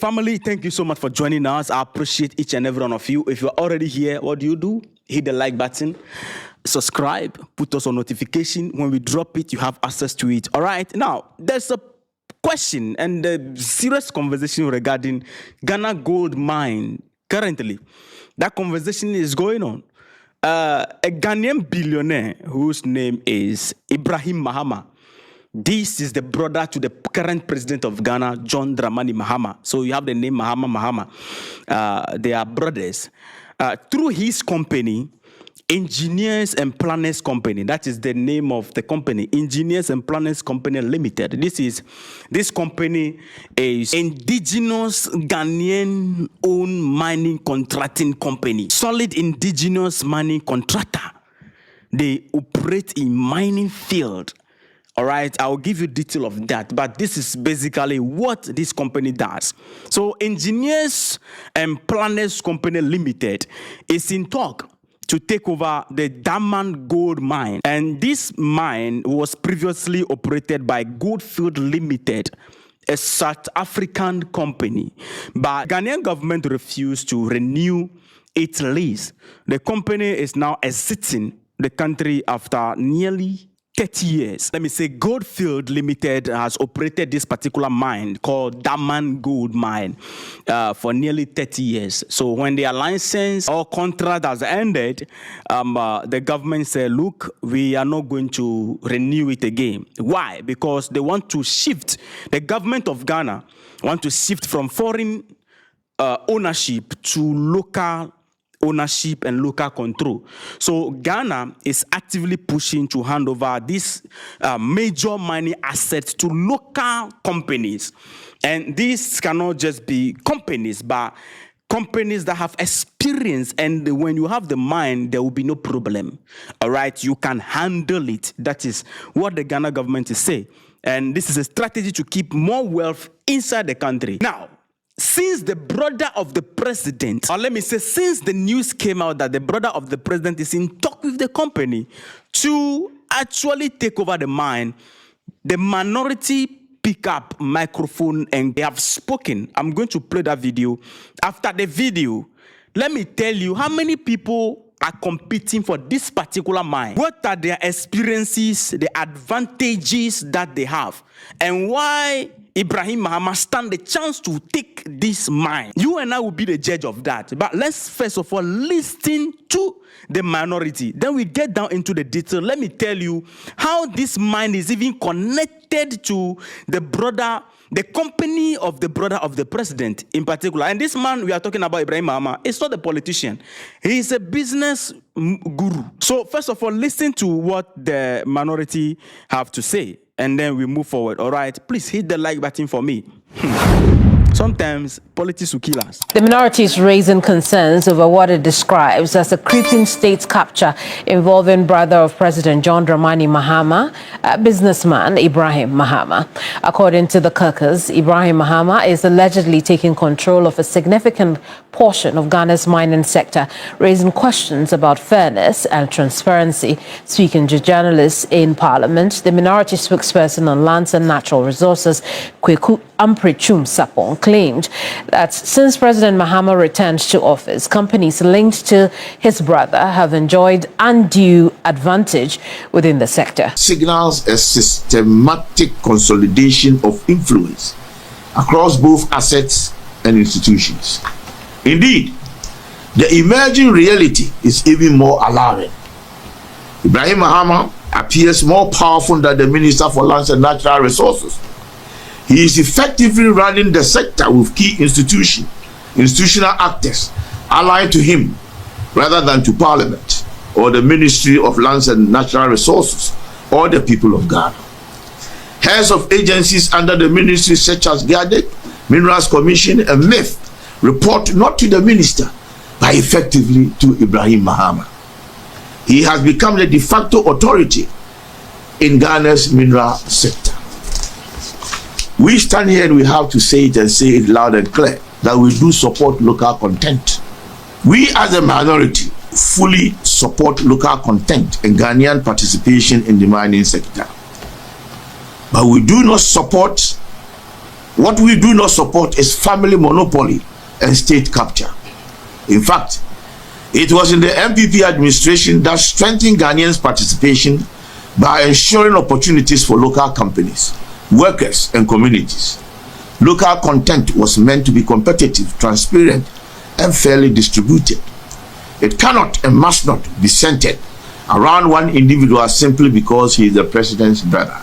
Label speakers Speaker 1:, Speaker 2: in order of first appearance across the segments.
Speaker 1: Family, thank you so much for joining us. I appreciate each and every one of you. If you're already here, what do? Hit the like button, subscribe, put us on notification. When we drop it, you have access to it. All right. Now, there's a question and a serious conversation regarding Ghana gold mine currently. That conversation is going on. A Ghanaian billionaire whose name is Ibrahim Mahama. This is the brother to the current president of Ghana, John Dramani Mahama. So you have the name Mahama. They are brothers. Through his company, Engineers and Planners Company, that is the name of the company, Engineers and Planners Company Limited. This company is indigenous Ghanaian-owned mining contracting company, solid indigenous mining contractor. They operate in mining field. All right, I'll give you detail of that, but this is basically what this company does. So Engineers and Planners Company Limited is in talk to take over the Daman gold mine. And this mine was previously operated by Goldfield Limited, a South African company. But Ghanaian government refused to renew its lease. The company is now exiting the country after nearly 30 years. Let me say Goldfield Limited has operated this particular mine called Daman Gold Mine for nearly 30 years. So when their license or contract has ended, the government said, look, we are not going to renew it again. Why? Because they want to shift. The government of Ghana want to shift from foreign ownership to local ownership and local control. So Ghana is actively pushing to hand over these major mining assets to local companies. And these cannot just be companies, but companies that have experience. And when you have the mine, there will be no problem. All right, you can handle it. That is what the Ghana government is saying. And this is a strategy to keep more wealth inside the country. Now, since the brother of the president, or let me say, since the news came out that the brother of the president is in talk with the company to actually take over the mine, the minority pick up microphone and they have spoken. I'm going to play that video. After the video, let me tell you how many people are competing for this particular mine. What are their experiences, the advantages that they have, and why Ibrahim Mahama stand the chance to take this mine. You and I will be the judge of that. But let's first of all listen to the minority. Then we get down into the detail. Let me tell you how this mine is even connected to the brother, the company of the brother of the president in particular. And this man we are talking about, Ibrahim Mahama, is not a politician. He is a business guru. So first of all, listen to what the minority have to say, and then we move forward. All right, please hit the like button for me. Sometimes politics will kill us.
Speaker 2: The minority is raising concerns over what it describes as a creeping state capture involving brother of President John Dramani Mahama, businessman Ibrahim Mahama. According to the caucus, Ibrahim Mahama is allegedly taking control of a significant portion of Ghana's mining sector, raising questions about fairness and transparency. Speaking to journalists in Parliament, the minority spokesperson on lands and natural resources, Kweku Amprechum Sapong, claimed that since President Mahama returned to office, companies linked to his brother have enjoyed undue advantage within the sector.
Speaker 3: Signals a systematic consolidation of influence across both assets and institutions. Indeed, the emerging reality is even more alarming. Ibrahim Mahama appears more powerful than the Minister for Lands and Natural Resources. He is effectively running the sector with key institutional actors allied to him rather than to Parliament or the Ministry of Lands and Natural Resources or the people of Ghana. Heads of agencies under the ministry such as GADEC, Minerals Commission and MIF report not to the minister but effectively to Ibrahim Mahama. He has become the de facto authority in Ghana's mineral sector. We stand here and we have to say it and say it loud and clear that we do support local content. We as a minority fully support local content and Ghanaian participation in the mining sector. But we do not support What we do not support is family monopoly and state capture. In fact, it was in the MPP administration that strengthened Ghanaians' participation by ensuring opportunities for local companies, workers, and communities. Local content was meant to be competitive, transparent, and fairly distributed. It cannot and must not be centered around one individual simply because he is the president's brother.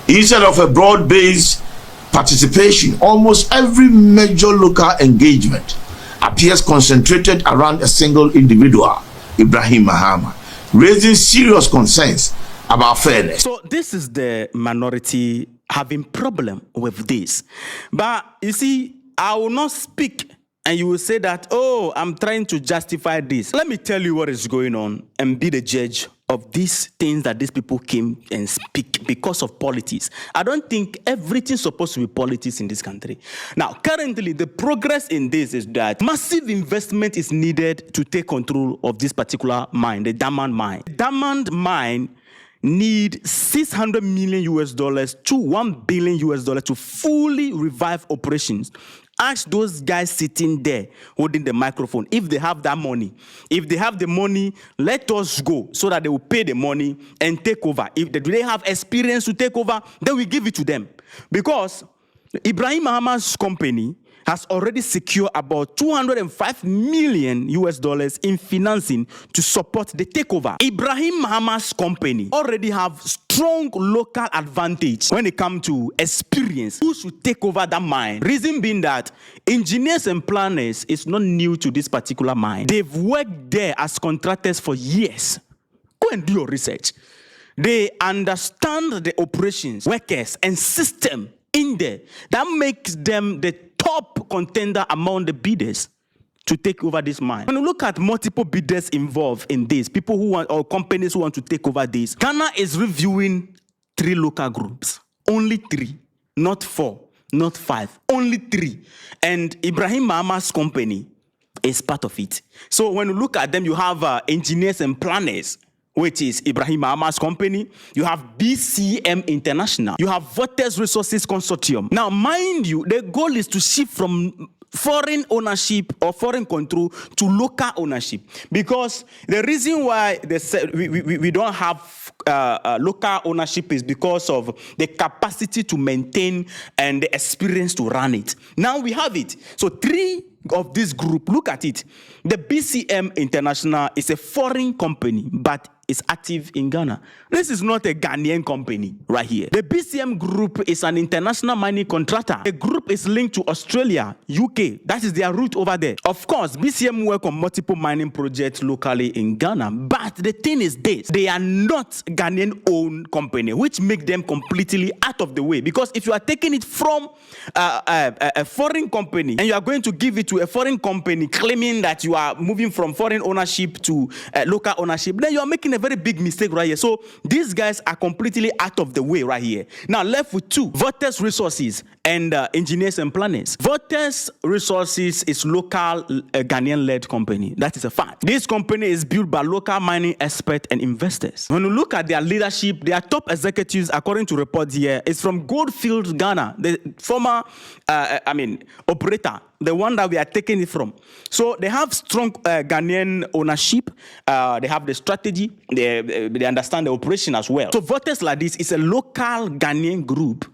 Speaker 3: Instead of a broad-based participation, almost every major local engagement appears concentrated around a single individual, Ibrahim Mahama, raising serious concerns about fairness.
Speaker 1: So this is the minority having problem with this. But you see, I will not speak and you will say that, oh, I'm trying to justify this. Let me tell you what is going on and be the judge of these things that these people came and speak because of politics. I don't think everything's supposed to be politics in this country. Now, currently, the progress in this is that massive investment is needed to take control of this particular mine, the diamond mine. The diamond mine need $600 million to $1 billion to fully revive operations. Ask those guys sitting there holding the microphone if they have that money. If they have the money, let us go so that they will pay the money and take over. If they, do they have experience to take over, then we give it to them. Because Ibrahim Mahama's company has already secured about $205 million in financing to support the takeover. Ibrahim Mahama's company already have strong local advantage when it comes to experience. Who should take over that mine? Reason being that engineers and planners is not new to this particular mine. They've worked there as contractors for years. Go and do your research. They understand the operations, workers, and system in there. That makes them the top contender among the bidders to take over this mine. When you look at multiple bidders involved in this, people who want or companies who want to take over this, Ghana is reviewing 3 local groups. Only 3, not 4, not 5, only 3. And Ibrahim Mahama's company is part of it. So when you look at them, you have engineers and planners, which is Ibrahim Mahama's company. You have BCM International. You have Voters Resources Consortium. Now, mind you, the goal is to shift from foreign ownership or foreign control to local ownership. Because the reason why they said we don't have local ownership is because of the capacity to maintain and the experience to run it. Now we have it. So 3 of this group, look at it. The BCM International is a foreign company, but is active in Ghana. This is not a Ghanaian company right here. The BCM group is an international mining contractor. The group is linked to Australia, UK. That is their route over there. Of course, BCM work on multiple mining projects locally in Ghana. But the thing is this, they are not Ghanaian-owned company, which make them completely out of the way. Because if you are taking it from a foreign company and you are going to give it to a foreign company claiming that you are moving from foreign ownership to local ownership, then you are making a very big mistake right here. So these guys are completely out of the way right here. Now left with 2, Voters Resources and engineers and planners. Voters Resources is local Ghanaian-led company. That is a fact. This company is built by local mining experts and investors. When you look at their leadership, their top executives, according to reports here, is from Goldfield, Ghana, the former, operator, the one that we are taking it from. So they have strong Ghanaian ownership. They have the strategy. They understand the operation as well. So Voters like this is a local Ghanaian group.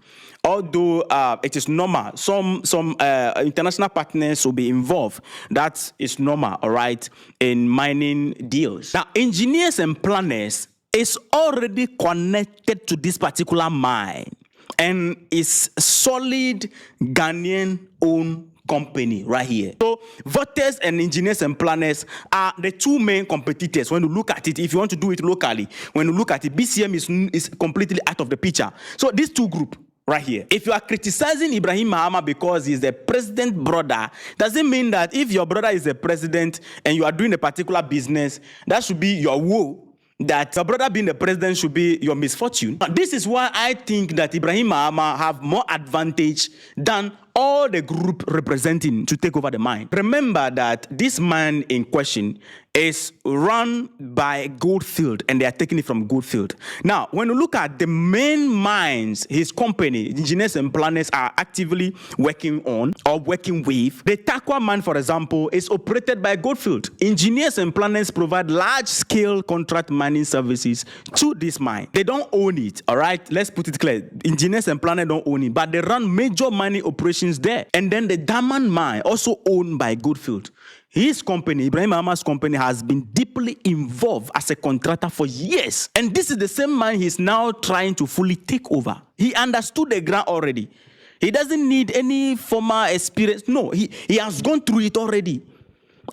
Speaker 1: Although it is normal, some international partners will be involved. That is normal, all right, in mining deals. Now, engineers and planners is already connected to this particular mine and is solid Ghanaian-owned company right here. So voters and engineers and planners are the 2 main competitors when you look at it. If you want to do it locally, when you look at it, BCM is completely out of the picture. So these 2 groups right here. If you are criticizing Ibrahim Mahama because he's the president brother, doesn't mean that if your brother is the president and you are doing a particular business, that should be your woe. That your brother being the president should be your misfortune. This is why I think that Ibrahim Mahama have more advantage than all the group representing to take over the mine. Remember that this mine in question is run by Goldfield, and they are taking it from Goldfield. Now, when you look at the main mines his company, Engineers and Planners, are actively working on or working with, the Takwa mine, for example, is operated by Goldfield. Engineers and Planners provide large-scale contract mining services to this mine. They don't own it, all right? Let's put it clear. Engineers and Planners don't own it, but they run major mining operations there. And then the Daman mine, also owned by Goldfield. His company, Ibrahim Mahama's company, has been deeply involved as a contractor for years. And this is the same mine he's now trying to fully take over. He understood the ground already. He doesn't need any former experience. No, he has gone through it already.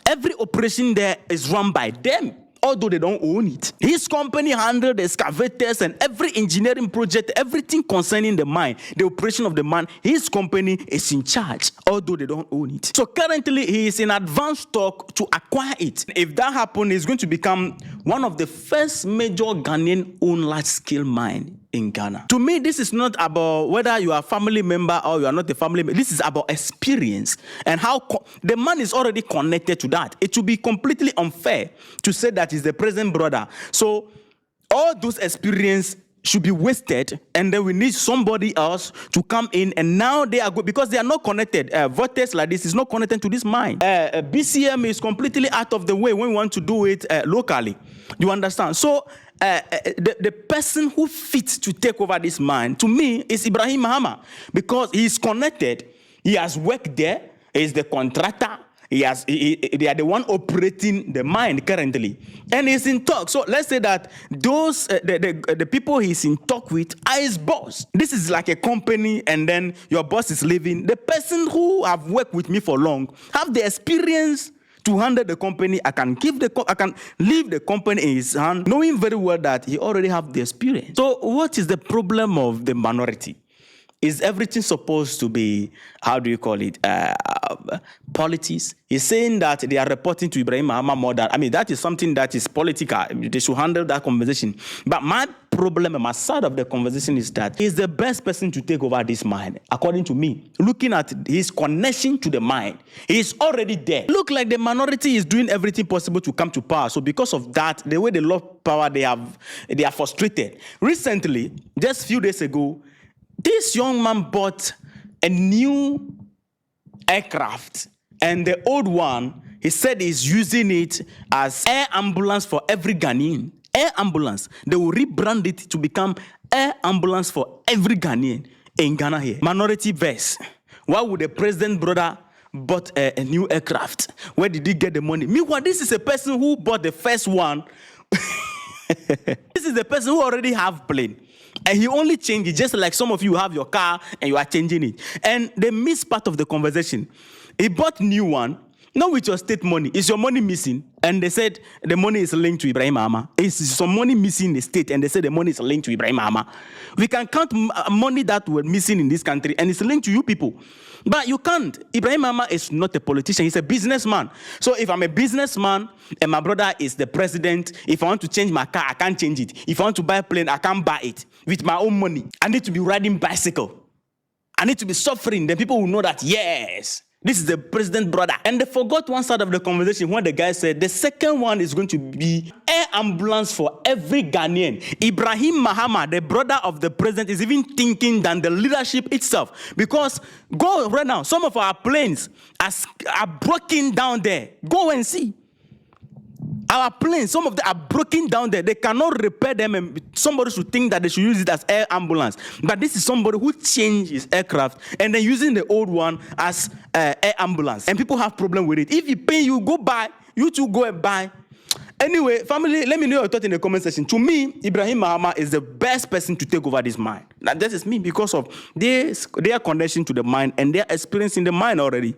Speaker 1: Every operation there is run by them, although they don't own it. His company handled the excavators and every engineering project, everything concerning the mine, the operation of the mine. His company is in charge, although they don't own it. So currently, he is in advanced talk to acquire it. If that happens, he's going to become one of the first major Ghanaian-owned large-scale mine in Ghana. To me, this is not about whether you are a family member or you are not a family member. This is about experience and how the man is already connected to that. It would be completely unfair to say that he's the present brother. So all those experience should be wasted, and then we need somebody else to come in, and now they are good because they are not connected. Voters like this is not connected to this mine. BCM is completely out of the way when we want to do it locally. You understand? So the person who fits to take over this mine, to me, is Ibrahim Mahama, because he is connected. He has worked there. He is the contractor. They are the one operating the mine currently, and he's in talk. So let's say that those the people he's in talk with are his boss. This is like a company, and then your boss is leaving. The person who have worked with me for long have the experience to handle the company. I can leave the company in his hand, knowing very well that he already have the experience. So what is the problem of the minority? Is everything supposed to be, how do you call it, politics? He's saying that they are reporting to Ibrahim Mahama more than, that is something that is political. They should handle that conversation. But my problem and my side of the conversation is that he's the best person to take over this mine, according to me. Looking at his connection to the mine, he's already there. Look like the minority is doing everything possible to come to power. So because of that, the way they love power, they are frustrated. Recently, just a few days ago, this young man bought a new aircraft, and the old one, he said he's using it as air ambulance for every Ghanaian. Air ambulance. They will rebrand it to become air ambulance for every Ghanaian in Ghana here. Minority verse. Why would the president brother bought a new aircraft? Where did he get the money? Meanwhile, this is a person who bought the first one. This is the person who already have plane. And he only changed it, just like some of you have your car and you are changing it. And they missed part of the conversation. He bought new one, not with your state money. Is your money missing? And they said the money is linked to Ibrahim Mahama. Is some money missing in the state? And they said the money is linked to Ibrahim Mahama. We can count money that were missing in this country, and it's linked to you people. But you can't. Ibrahim Mahama is not a politician. He's a businessman. So if I'm a businessman and my brother is the president, if I want to change my car, I can't change it. If I want to buy a plane, I can't buy it with my own money. I need to be riding bicycle. I need to be suffering. Then people will know that, yes, this is the president brother. And they forgot one side of the conversation when the guy said the second one is going to be air ambulance for every Ghanaian. Ibrahim Mahama, the brother of the president, is even thinking than the leadership itself. Because go right now, some of our planes are broken down there. Go and see. Our planes, some of them are broken down there. They cannot repair them, and somebody should think that they should use it as air ambulance. But this is somebody who changed his aircraft and then using the old one as air ambulance. And people have problem with it. If you pay, you go buy. You too go and buy. Anyway, family, let me know your thought in the comment section. To me, Ibrahim Mahama is the best person to take over this mine. That is me because of their connection to the mine and their experience in the mine already.